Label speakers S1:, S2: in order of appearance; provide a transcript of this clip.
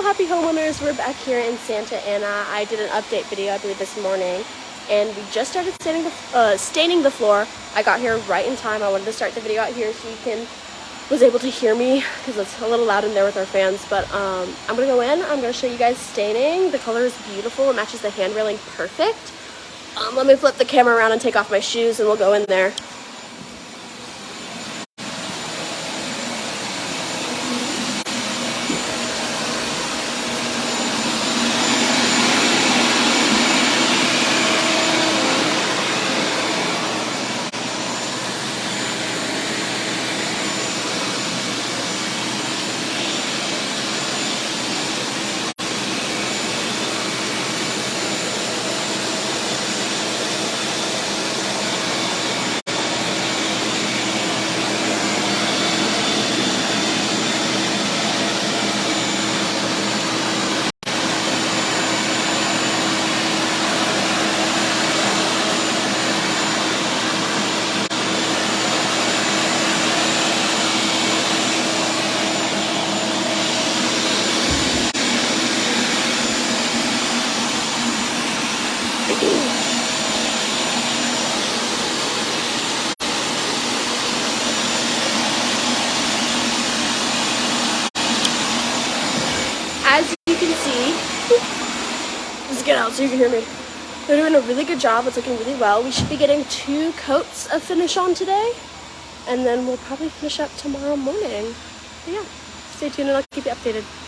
S1: Happy homeowners. We're back here in Santa Ana. I did an update video, I believe, this morning, and we just started staining the floor. I got here right in time. I wanted to start the video out here so you was able to hear me because it's a little loud in there with our fans. But I'm gonna go in. I'm gonna show you guys staining. The color is beautiful. It matches the hand railing perfect. Let me flip the camera around and take off my shoes, and we'll go in there. As you can see, let's get out so you can hear me. They're doing a really good job. It's looking really well. We should be getting 2 coats of finish on today, and then we'll probably finish up tomorrow morning. But yeah, stay tuned and I'll keep you updated.